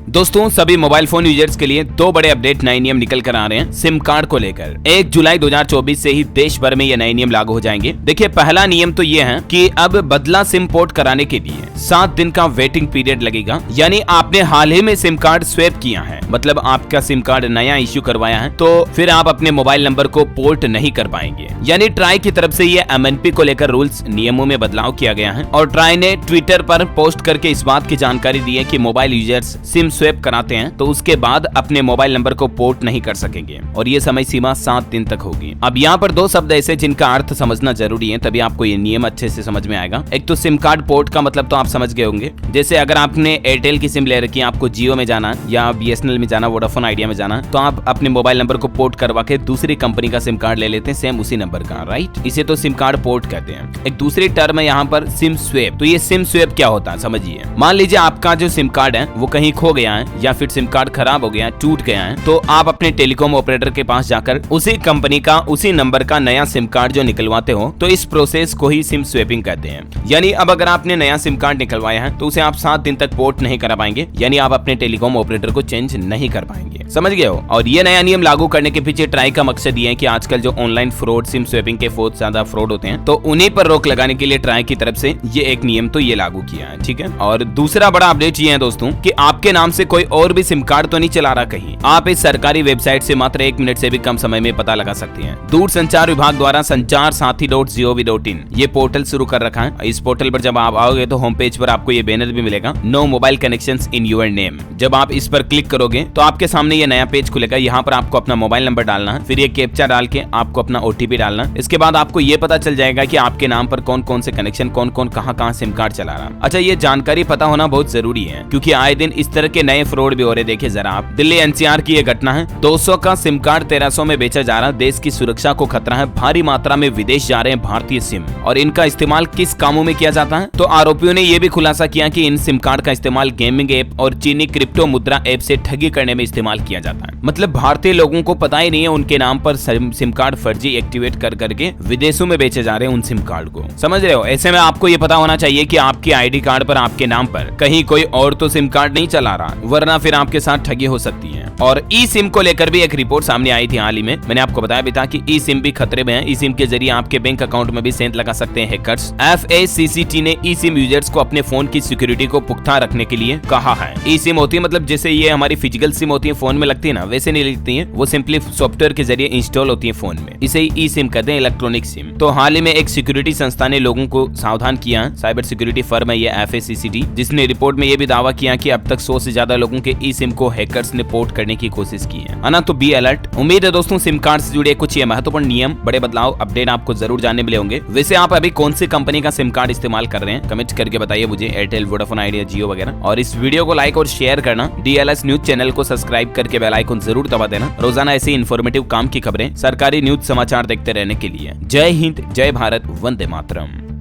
दोस्तों सभी mobile phone users के लिए दो बड़े अपडेट नए नियम निकल कर आ रहे हैं सिम कार्ड को लेकर। 1 जुलाई 2024 से ही देश भर में ये नए नियम लागू हो जाएंगे। देखिए पहला नियम तो ये है कि अब बदला सिम पोर्ट कराने के लिए 7 दिन का वेटिंग पीरियड लगेगा। यानी आपने हाल ही में सिम कार्ड स्वैप किया है, मतलब आपका सिम कार्ड नया इश्यू करवाया है, तो फिर आप अपने मोबाइल नंबर को पोर्ट नहीं कर पाएंगे। यानी ट्राई की तरफ से ये एमएनपी को लेकर रूल्स नियमों में बदलाव किया गया है और ट्राई ने ट्विटर पर पोस्ट करके इस बात की जानकारी दी है कि मोबाइल यूजर्स सिम स्वैप कराते हैं तो उसके बाद अपने मोबाइल नंबर को पोर्ट नहीं कर सकेंगे और ये समय सीमा 7 दिन तक होगी। अब यहाँ पर दो शब्द ऐसे जिनका अर्थ समझना जरूरी है, तभी आपको ये नियम अच्छे से समझ में आएगा। एक तो सिम कार्ड पोर्ट का मतलब तो आप समझ गए होंगे, जैसे अगर आपने एयरटेल की सिम ले रखी है, आपको जियो में जाना या बीएसएनएल में जाना, वोडाफोन आइडिया में जाना, तो आप अपने मोबाइल नंबर को पोर्ट करवा के दूसरी कंपनी का सिम कार्ड ले लेते हैं सेम उसी नंबर का, राइट। इसे तो सिम कार्ड पोर्ट कहते हैं। एक दूसरी टर्म है यहाँ पर सिम स्वैप। तो ये सिम स्वैप क्या होता है समझिए। मान लीजिए आपका जो सिम कार्ड है वो कहीं खो गया है या फिर सिम कार्ड खराब हो गया है, टूट गया है, तो आप अपने टेलीकॉम ऑपरेटर के पास जाकर उसी कंपनी का उसी नंबर का नया सिम कार्ड जो निकलवाते हो, तो इस प्रोसेस को ही सिम स्वैपिंग कहते हैं। यानी अब अगर आपने नया सिम कार्ड निकलवाया है तो उसे आप 7 दिन तक पोर्ट नहीं करा पाएंगे, यानी आप अपने टेलीकॉम ऑपरेटर को चेंज नहीं कर पाएंगे। समझ गए हो। और ये नया नियम लागू करने के पीछे ट्राई का मकसद ये है कि आजकल जो ऑनलाइन फ्रॉड, सिम स्वैपिंग के बहुत ज्यादा फ्रॉड होते हैं, तो उन्हीं पर रोक लगाने के लिए ट्राई की तरफ से ये एक नियम तो ये लागू किया है, ठीक है। और दूसरा बड़ा अपडेट ये है दोस्तों कि आपके नाम से कोई और भी सिम कार्ड तो नहीं चला रहा कहीं। आप इस सरकारी वेबसाइट से मात्र 1 मिनट से भी कम समय में पता लगा सकते हैं। दूरसंचार विभाग द्वारा sanchar-sathi.gov.in ये पोर्टल शुरू कर रखा है। इस पोर्टल पर जब आप आओगे तो होम पेज पर आपको ये बैनर भी मिलेगा, no mobile connections in your name. जब आप इस पर क्लिक करोगे तो आपके सामने ये नया पेज खुलेगा। यहाँ पर आपको अपना मोबाइल नंबर डालना है, फिर ये कैप्चा डाल के आपको अपना ओटीपी डालना है। इसके बाद आपको ये पता चल जाएगा कि आपके नाम पर कौन कौन से कनेक्शन, कौन कौन कहाँ सिम कार्ड चला रहा। अच्छा, ये जानकारी पता होना बहुत जरूरी है क्योंकि आए दिन इस तरह के नए फ्रॉड भी हो रहे। देखिए जरा आप, दिल्ली एनसीआर की ये घटना है। 200 का सिम कार्ड 1300 में बेचा जा रहा। देश की सुरक्षा को खतरा है। भारी मात्रा में विदेश जा रहे हैं भारतीय सिम और इनका इस्तेमाल किस कामों में किया जाता है, तो आरोपियों ने ये भी खुलासा किया कि इन सिम कार्ड का इस्तेमाल गेमिंग ऐप और चीनी क्रिप्टो मुद्रा ऐप से ठगी करने में इस्तेमाल किया जाता है। मतलब भारतीय लोगों को पता ही नहीं है उनके नाम पर सिम कार्ड फर्जी एक्टिवेट कर करके विदेशों में बेचे जा रहे हैं उन सिम कार्ड को। समझ रहे हो। ऐसे में आपको ये पता होना चाहिए कि आपके आईडी कार्ड पर आपके नाम पर कहीं कोई और तो सिम कार्ड नहीं चला रहा, वरना फिर आपके साथ ठगी हो सकती है। और ई सिम को लेकर भी एक रिपोर्ट सामने आई थी हाल ही में। मैंने आपको बताया भी था कि ई सिम भी खतरे में है। ई सिम के जरिए आपके बैंक अकाउंट में भी सेंध लगा सकते हैं हैकर्स। FACCT ने ई सिम यूजर्स को अपने फोन की सिक्योरिटी को पुख्ता रखने के लिए कहा है। ई सिम होती है मतलब जैसे ये हमारी फिजिकल सिम होती है, फोन में लगती है ना, वैसे नहीं लगती है। वो सिंपली सॉफ्टवेयर के जरिए इंस्टॉल होती है फोन में। इसे ई सिम कहते हैं, इलेक्ट्रॉनिक सिम। तो हाल ही में एक सिक्योरिटी संस्था ने लोगों को सावधान किया। साइबर सिक्योरिटी फर्म है ये FACCT, जिसने रिपोर्ट में ये भी दावा किया कि अब तक 100 से ज्यादा लोगों के ई सिम को हैकर्स ने पोर्ट करने की कोशिश की है ना। तो बी अलर्ट। उम्मीद है दोस्तों सिम कार्ड से जुड़े कुछ ये महत्वपूर्ण नियम, बड़े बदलाव, अपडेट आपको जरूर जानने मिले होंगे। वैसे आप अभी कौन सी कंपनी का सिम कार्ड इस्तेमाल कर रहे हैं, कमेंट करके बताइए मुझे, एयरटेल, वोडाफोन आइडिया, जियो वगैरह। और इस वीडियो को लाइक और शेयर करना। DLS न्यूज चैनल को सब्सक्राइब करके बेल आइकन जरूर दबा देना। रोजाना ऐसे इन्फॉर्मेटिव काम की खबरें, सरकारी न्यूज समाचार देखते रहने के लिए। जय हिंद, जय भारत, वंदे मातरम।